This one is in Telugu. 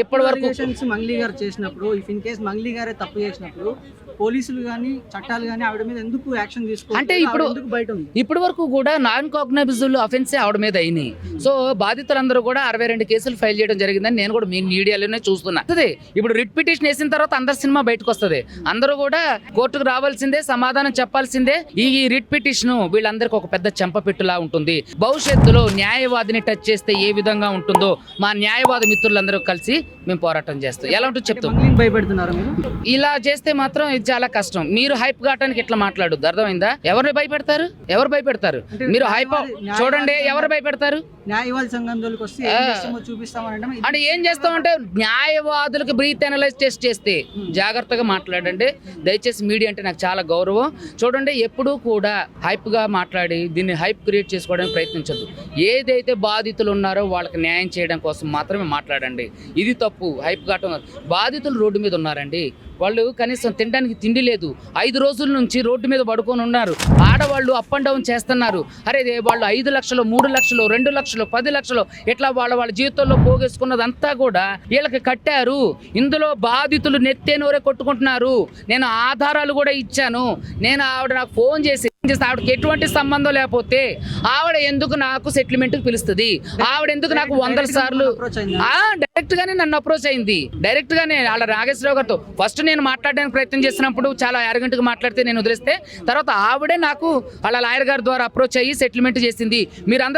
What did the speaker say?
ఇప్పటి వరకు మంగ్లీ గారు చేసినప్పుడు ఇఫ్ ఇన్ కేస్ మంగ్లీ గారే తప్పు చేసినప్పుడు పోలీసులు కానీ చట్టాలు కానీ ఆవిడ మీద ఎందుకు యాక్షన్ తీసుకోవాలి? అంటే బయట ఉంది ఇప్పటి వరకు కూడా నాన్ కాగ్నైజబుల్ అఫెన్సే ఆవిడ మీద అయినాయి. సో బాధితులందరూ కూడా 62 కేసులు ఫైల్ చేయడం జరిగిందని నేను కూడా మీ మీడియాలోనే చూస్తున్నా. ఇప్పుడు రిట్ పిటిషన్ వేసిన తర్వాత అందరు సినిమా బయటకు వస్తుంది. అందరూ కూడా కోర్టుకు రావాల్సిందే, సమాధానం చెప్పాల్సిందే. ఈ రిట్ పిటిషన్ వీళ్ళందరికీ ఒక పెద్ద చెంపపెట్టులా ఉంటుంది. భవిష్యత్తులో న్యాయవాదిని టచ్ చేస్తే ఏ విధంగా ఉంటుందో మా న్యాయవాద మిత్రులందరూ కలిసి మేము పోరాటం చేస్తాం. ఎలా ఉంటుంది చెప్తాం. భయపెడుతున్నారు ఇలా చేస్తే మాత్రం ఇది చాలా కష్టం. మీరు హైప్ కావడానికి ఎట్లా మాట్లాడొద్దు, అర్థమైందా? ఎవరు భయపెడతారు? మీరు హైప్ చూడండి, ఎవరు భయపెడతారు? న్యాయవాది సంఘం జోలికి వస్తే చూపిస్తామంటే అంటే ఏం చేస్తామంటే న్యాయవాదులకు బ్రీత్ అనలైజ్ టెస్ట్ చేస్తే జాగ్రత్తగా మాట్లాడండి. దయచేసి మీడియా అంటే నాకు చాలా గౌరవం. చూడండి, ఎప్పుడూ కూడా హైప్ గా మాట్లాడి దీన్ని హైప్ క్రియేట్ చేసుకోవడానికి ప్రయత్నించద్దు. ఏదైతే బాధితులు ఉన్నారో వాళ్ళకి న్యాయం చేయడం కోసం మాత్రమే మాట్లాడండి. ఇది తప్పు. హైప్ కావటం, బాధితులు రోడ్డు మీద ఉన్నారండి. వాళ్ళు కనీసం తినడానికి తిండి లేదు. 5 రోజుల నుంచి రోడ్డు మీద పడుకొని ఉన్నారు. ఆడవాళ్ళు అప్ అండ్ డౌన్ చేస్తున్నారు. అరే వాళ్ళు 5 లక్షలు, 3 లక్షలు, 2 లక్షలు, 10 లక్షలు ఇట్లా వాళ్ళ జీవితంలో పోగేసుకున్నదంతా కూడా వీళ్ళకి కట్టారు. ఇందులో బాధితులు నెత్తేనోరే కొట్టుకుంటున్నారు. నేను ఆధారాలు కూడా ఇచ్చాను. నేను ఆవిడ నాకు ఫోన్ చేసి ఆవిడకి ఎటువంటి సంబంధం లేకపోతే ఆవిడ ఎందుకు నాకు సెటిల్మెంట్ పిలుస్తుంది? ఆవిడ ఎందుకు నాకు 100 సార్లు డైరెక్ట్ గానే నన్ను అప్రోచ్ అయింది. డైరెక్ట్ గానే వాళ్ళ నాగేశ్వరరావు గారితో ఫస్ట్ నేను మాట్లాడడానికి ప్రయత్నం చేసినప్పుడు చాలా అరగంటగా మాట్లాడితే నేను వదిలేస్తే తర్వాత ఆవిడే నాకు వాళ్ళ లాయర్ గారి ద్వారా అప్రోచ్ అయ్యి సెటిల్మెంట్ చేసింది. మీరందరూ